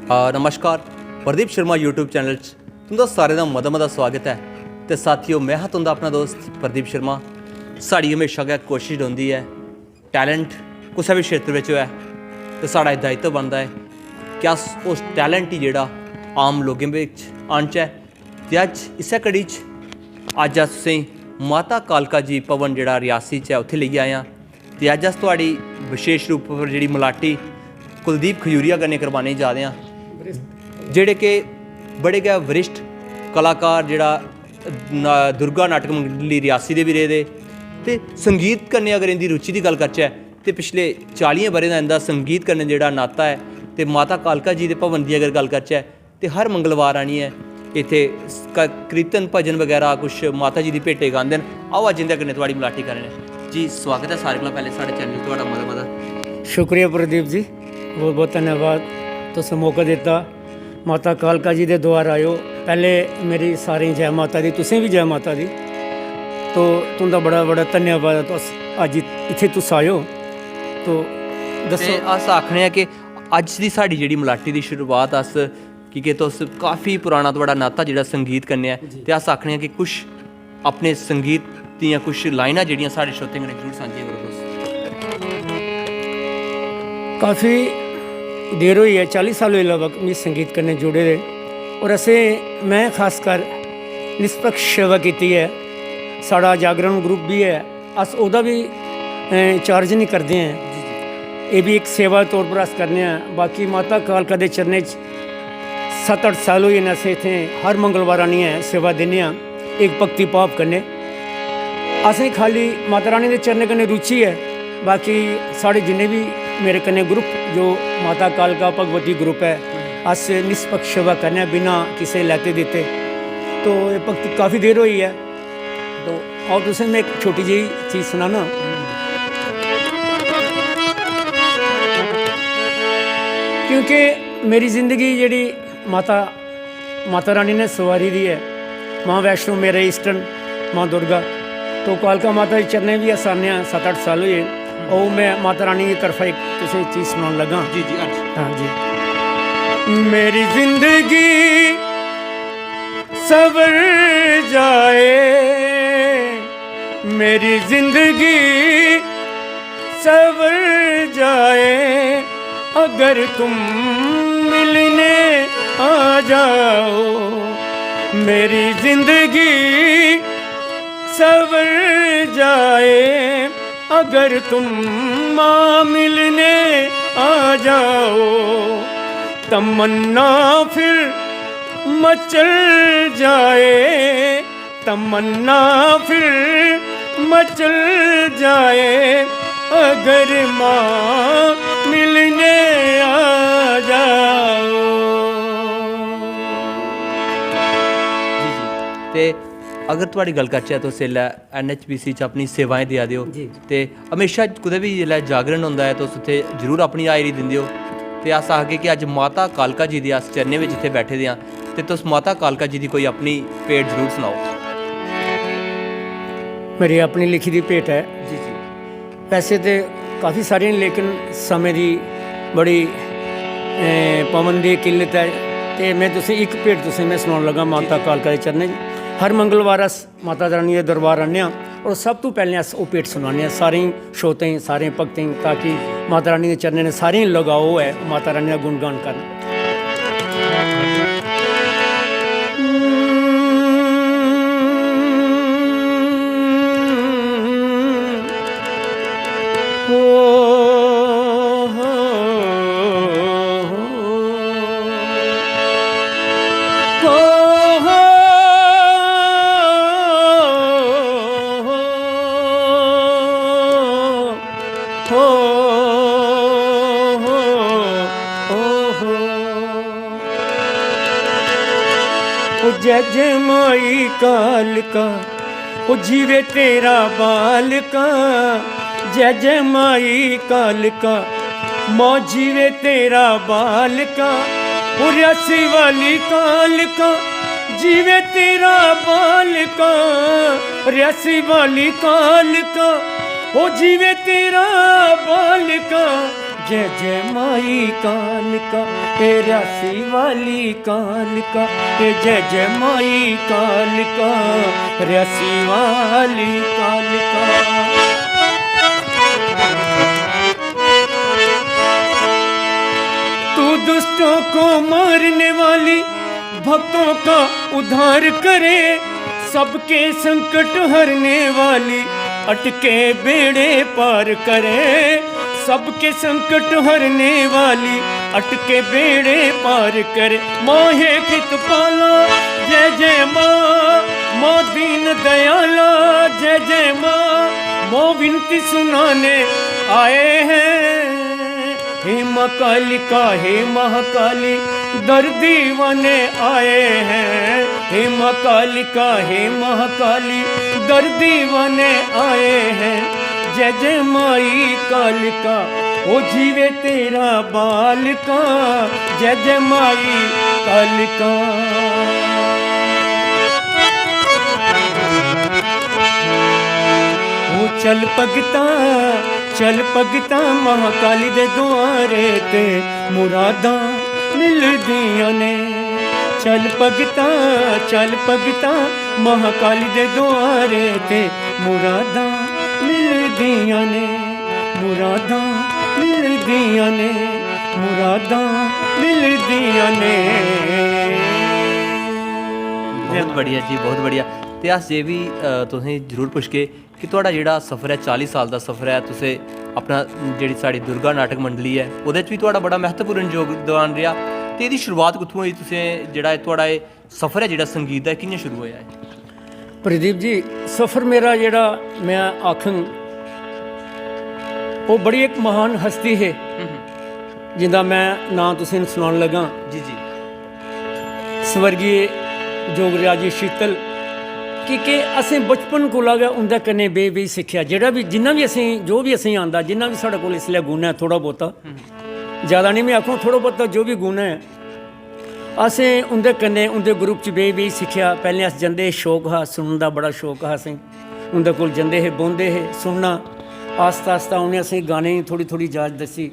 नमस्कार, Pradeep Sharma YouTube channel तुंदा सारें दा मता मता स्वागत है। तो साथियों, मैं हाँ तुंदा अपना दोस्त प्रदीप शर्मा। साड़ी हमेशा गै कोशिश होंदी है टैलेंट कुसै भी क्षेत्र में होऐ तो साढ़ा दायित्व बनता है कि अस उस टैलेंट ही जेह्ड़ा आम लोगें बिच आह्नचै। ते अज्ज इस्सै कड़ी च अज्ज अस तुसेंगी माता कालका जी भवन जेह्ड़ा रियासी च है उत्थै लेइयै आए आं। ते अज्ज अस तुहाड़ी विशेष रूप पर जेह्ड़ी मलाटी कुलदीप खजूरिया कन्नै करवाने जा दे आं, जेह्ड़े कि बड़े गै वरिष्ठ कलाकार जेह्ड़ा दुर्गा नाटक मंडली रियासी दे भी रेह् दे। ते संगीत कन्नै अगर इंदी रुचि दी गल्ल करचै ते पिछले 40 ब'रें दा इंदा संगीत कन्नै जेह्ड़ा नाता है। ते माता कालका जी दे भवन दी अगर गल्ल करचै ते हर मंगलवार आनियै इत्थै कीर्तन भजन वगैरह कुछ माता जी दी भेटे गांदे न। आओ अज्ज इंदे कन्नै थुआढ़ी मलाटी करने जी। स्वागत है सारें कोला पैह्ले साढ़े चैनल च तुहाड़ा मता मता शुक्रिया प्रदीप जी, बहुत बहुत धन्यवाद। तुसें मौका दित्ता, माता कालका जी दे द्वार आयो। पैह्ले मेरी सारें जय माता दी, तुसें भी जय माता दी। तो तुंदा बड़ा बड़ा धन्यवाद, तुस अज्ज इत्थै तुस आयो। तो दस्सो, अस आखने आं कि अज्ज दी साढ़ी जेह्ड़ी मलाटी दी शुरुआत अस कि तुस काफ़ी पुराना तुहाड़ा नाता जेह्ड़ा संगीत कन्नै है। ते अस आखने आं कि कुछ अपने संगीत दियां कुछ लाइनां जेह्ड़ियां साढ़े श्रोतें कन्नै जरूर सांझियां करो तुस। काफ़ी देर होई है, 40 साल होई लगभग मिगी संगीत कन्नै जुड़े दे। और असें मैं खासकर निष्पक्ष सेवा कीती है। साढ़ा जागरण ग्रुप भी है, अस ओह्दा भी चार्ज नहीं करते हैं। ये भी एक सेवा तौर पर अस करने हैं। बाकी माता कालका दे चरणें च 7-8 साल होई ने असें इत्थै हर मंगलवार आनियै सेवा दिन्ने आं एक भक्ति भाव कन्नै। असें खाली माता रानी दे चरणें कन्नै रुचि है। बाकी साढ़े जिन्ने भी मेरे कन्नै ग्रुप जो माता कालका भगवती ग्रुप है, अस निष्पक्ष सेवा करने बिना किसी लैते दित्ते। तो ये भक्ति काफ़ी देर होई है। तो आओ तुसें मैं एक छोटी जी चीज़ सुनाना। क्योंकि मेरी ज़िंदगी जेह्ड़ी माता रानी ने सवारी दी है। माँ वैष्णो मेरे ईस्टर्न माँ दुर्गा। तो कालका माता के चरणें भी अस आने 7-8 साल हुए। और मैं माता रानी की तरफा एक तुसें चीज़ सुनाने लगा। जी जी हाँ जी। मेरी जिंदगी सवर जाए, मेरी जिंदगी सवर जाए, अगर तुम मिलने आ जाओ। मेरी जिंदगी सवर जाए, अगर तुम माँ मिलने आ जाओ। तमन्ना फिर मचल जाए, तमन्ना फिर मचल जाए, अगर माँ मिलने आ जाओ। ते अगर तुहाड़ी गल्ल करचै तुस इसलै NHPC च अपनी सेवाएं देआ दे हो। ते हमेशा कुदै भी जेल्लै जागरण होंदा है तुस उत्थै जरूर अपनी हाजरी दिंदे हो। ते अस आखगे कि अज्ज माता कालका जी दे अस चरणें बिच इत्थै बैठे दे आं। ते तुस माता कालका जी दी कोई अपनी भेंट जरूर सनाओ। मेरी अपनी लिखी दी भेंट है। जी जी। वैसे तो काफ़ी सारी, लेकिन समय की बड़ी पाबंदी किल्लत है। तो मैं तुसें एक भेंट तुसें मैं सुनान लगा माता कालका दे चरणें। हर मंगलवार अस माता रानी दे दरबार आने और सब तो पहले अस वो भेंट सुनाने सारें श्रोतें सारें भक्तें, ताकि माता रानी दे चरणें ने सारें लगाओ है माता रानी का गुणगान करना। जय जय माई कालका, ओ जीवे तेरा बालका। जय जय माई कालका, माँ जीवे तेरा बालका। ओ रियासी वाली कालका, जीवे तेरा बालका। रियासी वाली कालका, ओ जीवे तेरा बालका। जय जय माई कालिका हे रासी वाली कालिका हे जय जय माई कालिका रासी वाली कालिका। तू दुष्टों को मारने वाली भक्तों का उद्धार करे, सबके संकट हरने वाली अटके बेड़े पार करे, सबके संकट हरने वाली अटके बेड़े पार करे। मोहे कृतपाला जय जय माँ, माँ दीन दयाला जय जय माँ, मोह विनती सुनाने आए हैं। हे माँ कालिका हे महाकाली दर दीवाने आए हैं। हे माँ कालिका हे महाकाली दर दीवाने आए हैं। जय जय माई कालिका ओ जीवे तेरा बालिका, जय जय माई कालिका। ओ चल भगता महाकाली दे दुआरे ते मुरादां मिलदियां ने। चल भगता महाकाली दे दुआरे ते मुरादां मिलदियां ने, मुरादां मिलदियां ने, मुरादां मिलदियां ने। बहुत बढ़िया जी, बहुत बढ़िया। ते अस ये भी तुसें जरूर पुछगे कि तुहाड़ा जेह्ड़ा सफ़र है 40 साल का सफ़र है, तुसें अपना जेह्ड़ी साढ़ी दुर्गा नाटक मंडली है ओह्दे च भी तुहाड़ा बड़ा महत्वपूर्ण योगदान रेहा। ते एह्दी शुरुआत कुत्थों होई? तुसें जेह्ड़ा तुहाड़ा एह् सफ़र है जेह्ड़ा संगीत दा कि'यां शुरू होया है? प्रदीप जी सफ़र मेरा जेह्ड़ा मैं आखङ वो बड़ी एक महान हस्ती है जिंदा मैं नाम तुसें सुनान लगा। जी जी। स्वर्गीय जोगराज शीतल कि असें बचपन कोला गै उं'दे कन्नै बेही सिक्खेआ। जेह्ड़ा भी जिन्ना भी असें जो भी असें आंदा, जिन्ना भी साढ़े कोल इसलै गुण है थोड़ा बहुता, ज़्यादा नहीं मैं आखूं, थोड़ा बहुता जो भी गुण है असें उं'दे कन्नै उं'दे ग्रुप च बेही सिक्खेआ। पैह्लें अस जंदे हे, शौक हा सुनने दा, बड़ा शौक हा असें। उं'दे कोल जंदे हे, बौंह्दे हे, सुनना। आस्ता आस्ता उ'नें असें गाने दी थोड़ी थोड़ी जाच दस्सी।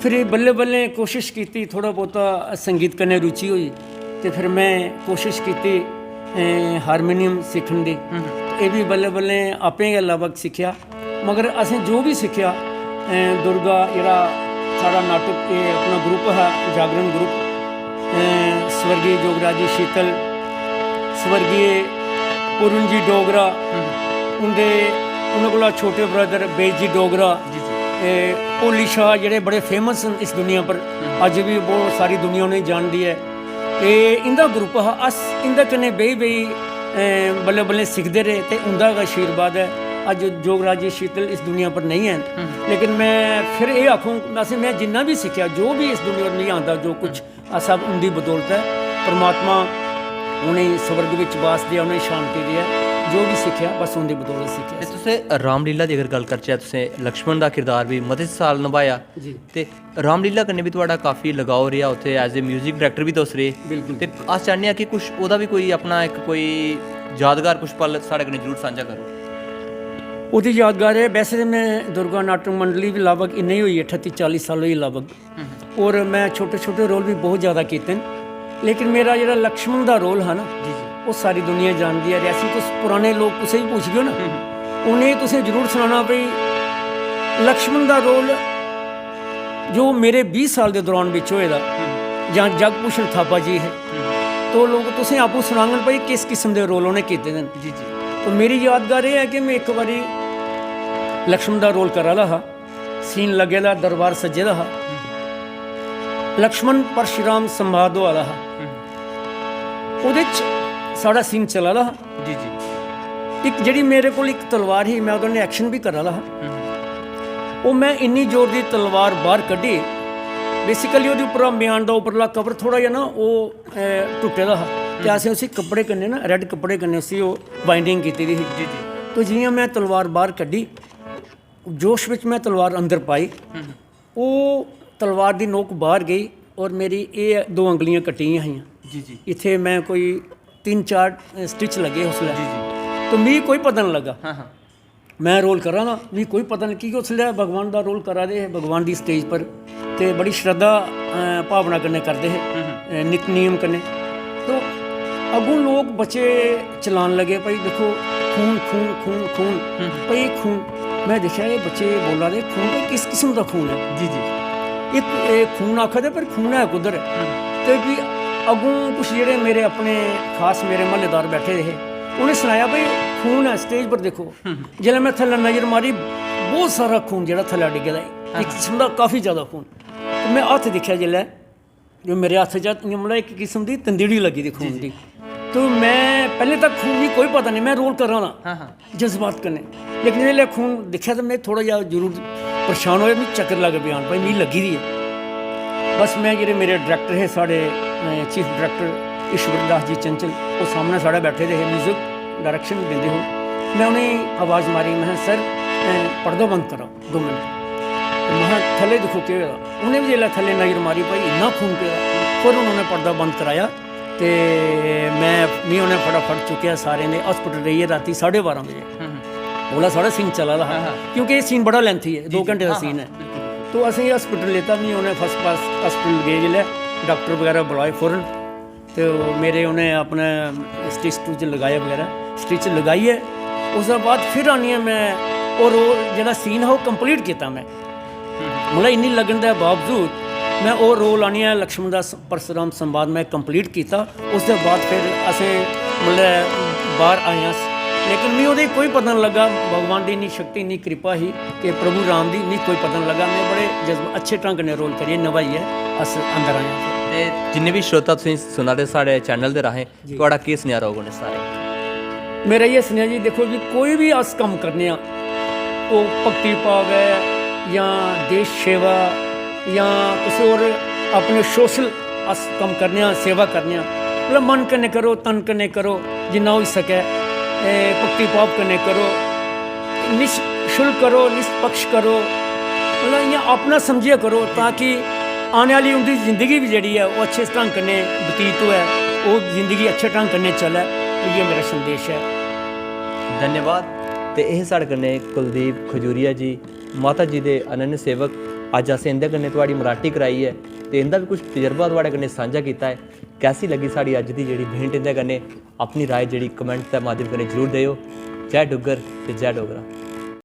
फिर बल्लें बल्लें कोशिश कीती, थोड़ा बहुता संगीत कन्नै रुचि होई ते फिर मैं कोशिश कीती हारमोनियम सीखने दी। ये भी बल्लें बल्लें आपें गै लगभग सिक्खेआ। मगर असें जो भी सिक्खेआ दुर्गा जेह्ड़ा साढ़ा नाटक अपना ग्रुप हा जागरण ग्रुप, स्वर्गीय जोगराज शीतल, स्वर्गीय पूरन जी डोगरा, उन्होंने कोला छोटे ब्रदर बेज जी डोगरा, ओली शाह जेह्ड़े बड़े फेमस न इस दुनिया पर, अज भी बहुत सारी दुनिया उ'नेंगी जानदी है। इंदा ग्रुप हा। अस इंदे कन्नै बेही बल्लें बल्लें सिखदे रेह् ते उंदा गै आशीर्वाद है अज जोगराज शीतल इस दुनिया पर नहीं हैन। लेकिन मैं फिर ये आखूँ असें मैं जिन्ना भी सिक्खेआ, जो भी इस दुनिया पर नहीं आंदा, जो कुछ सब उंदी बदौलत है। परमात्मा उन्हें स्वर्ग विच वास दिया, उन्हें शांति दिया। जो भी सिक्खेआ बस उंदी बदौलत सिक्खेआ। तुसें रामलीला दी अगर गल करचै, तुसें लक्ष्मण दा किरदार भी मते साल निभाया ते रामलीला कन्नै भी तुहाड़ा काफ़ी लगाव रेहा। उत्थे एज ए म्यूजिक डायरैक्टर भी तुस रेह्। बिल्कुल। ते अस चाह्न्ने आं कि कुछ ओह्दा भी कोई अपना एक कोई यादगार कुछ पल साढ़े कन्नै जरूर सांझा करो। ओह्दी यादगार है, वैसे तो मैं दुर्गा नाटक मंडली भी लगभग इन्नी होई 38-40 साल होई लगभग, और मैं छोटे छोटे रोल भी बहुत ज़्यादा कीते न। लेकिन मेरा जेह्ड़ा लक्ष्मण दा रोल है ना, वो सारी दुनिया जानती है। रियासी तुस पुराने लोग कुसै भी पुछगे ना, उ'नेंगी तुसें जरूर सनाना भाई लक्ष्मण दा रोल जो मेरे 20 साल के दौरान बिच होए दा, जां जगभूषण थापा जी है, तो लोग तुसें आपूं सनाङन भाई किस किस्म के रोल उ'नें कीते न। जी जी। तो मेरी यादगार ये है कि मैं एक बारी लक्ष्मण दा रोल करा दा हा, सीन लगे दा, दरबार सज्जे दा हा, लक्ष्मण परशुराम संवाद होआ दा हा, ओह्दे च साढ़ा सीन चला दा हा। जी जी। एक जेह्ड़ी मेरे कोल एक तलवार ही, मैं ओह्दे एक्शन भी करा दा हा। ओह् मैं इन्नी जोर दी तलवार बाहर कड्ढी, बेसिकली ओह्दे उप्परा म्यान दा उप्परला कवर थोड़ा जिहा ना ओह् टुट्टे दा हा, ते असें उसी कपड़े कन्नै ना रैड कपड़े कन्नै उसी ओह् बाइंडिंग कीती दी ही। जी जी। तो जियां मैं तलवार बाहर कड्ढी, जोश विच मैं तलवार अंदर पाई, ओह् तलवार दी नोक बाहर गई और मेरी एह् 2 अंगलियां कट्टियां हियां। जी जी। इत्थे मैं कोई 3-4 स्टिच लगे उसलै। जी जी। तो मिगी कोई पता नहीं लगा। मैं रोल करा ना मिगी कोई पता नहीं कि उसलै भगवान दा रोल करा दे हे भगवान दी स्टेज पर ते बड़ी श्रद्धा भावना कन्नै करदे हे नित नियम कन्नै। तो अगों लोग बच्चे चलान लगे भाई देखो खून खून खून खून भाई खून। मैं देखा ये बच्चे बोला दे खून भाई किस किस्म का खून है जी जी एक खून आखदे पर खून है कुद्धर ते भी अगों कुछ जेह्ड़े मेरे अपने खास मेरे म्हल्लेदार बैठे हे उन्हें सनाया भाई खून है स्टेज पर देखो। जिसलै मैं थल्ले नज़र मारी बहुत सारा खून जेह्ड़ा थल्ले डिग्गे दा इक किस्म दा काफ़ी ज़्यादा खून। तो मैं हत्थ दिक्खेआ जिसलै जो मेरे हत्थ च इ'यां मतलब एक किस्म दी तंदीड़ी लगी दी खून दी। तो मैं पहले तक खून दी कोई पता नहीं मैं रोल कर रहा ना जज्बात कन्नै लेकिन जिसलै खून दिक्खेआ तो मैं थोड़ा जिहा जरूर परेशान होया मिगी चक्कर लग पे आन भाई मिगी लगी दी है। बस मैं जेह्ड़े मेरे डायरैक्टर हे साढ़े चीफ डायरैक्टर ईश्वर दास जी चंचल वो सामने साढ़े बैठे दे हे म्यूजिक डायरैक्शन देंदे हो। मैं उन्हें आवाज़ मारी मैं सर पर्दा बंद करो 2 मिनट। तो मैं थल्ले दिक्खो केह् होया उन्हें भी जिसलै थल्ले नज़र मारी भाई इन्ना खून पेदा फिर उन्होंने पर्दा बंद कराया तो मैं उन्हें फटाफट चुक्या सारे ने हॉस्पिटल रहिए राती 12:30 बजे बोला साढ़ा सीन चला दा हा क्योंकि ये सीन बड़ा लेंथी है 2 घंटे का सीन है। तो असें हॉस्पिटल लेता भी उन्हें फर्स्ट क्लास हॉस्पिटल गए जिसलै डॉक्टर वगैरह बुलाए फौरन तो मेरे उन्हें अपना स्टिच स्टूच लगाया वगैरह स्टिच लगाइए उसके बाद फिर आनिए मैं और वो जेह्ड़ा सीन है वो कंप्लीट किया मैं मतलब इन्नी लगन के बावजूद मैं वो रोल आनिए लक्ष्मण दास परशुराम संवाद में कंप्लीट किया। उसके बाद फिर असें मतलब बाहर आए लेकिन मैं वो कोई पता नहीं लगा भगवान की इन्नी शक्ति इन्नी कृपा ही कि प्रभु राम की नहीं कोई पता नहीं लगा मैं बड़े जज्बा अच्छे ढंग ने रोल करिए नभाइए अस अंदर आए। ते जिन्ने भी श्रोता तुसीं सुना दे साढ़े चैनल दे राहें तुहाड़ा केह् सनेहा रहोग उ'नें सारे मेरा ये सनेहा जी देखो जी कोई भी अस कम्म करने वो भक्ति भाव है या देश सेवा या किसी और अपने सोशल अस कम्म करने सेवा करने मतलब मन कन्नै करो तन कन्नै करो जिन्ना होई सकै भक्ति भाव कन्नै करो निशुल्क करो निष्पक्ष करो मतलब इ'यां अपना समझियै करो ताकि आने वाली उनकी जिंदगी भी जी है वो अच्छे ढंग कन्नै बतीत होए वो जिंदगी अच्छे ढंग कन्नै चले ये मेरा संदेश है। धन्यवाद। तो यह साढ़े कन्नै कुलदीप खजूरिया जी माता जी के अनन्य सेवक अज असें इंदे कन्नै तुहाड़ी मराठी कराई है तो इंदा भी कुछ तजर्बा तुहाड़े कन्नै सांझा किया है। कैसी लगी साड़ी अज की जी भेंट इंदे कन्नै अपनी राय जी कमेंट के माध्यम कन्नै जरूर दिओ। जय डुग्गर ते जय डोगरा।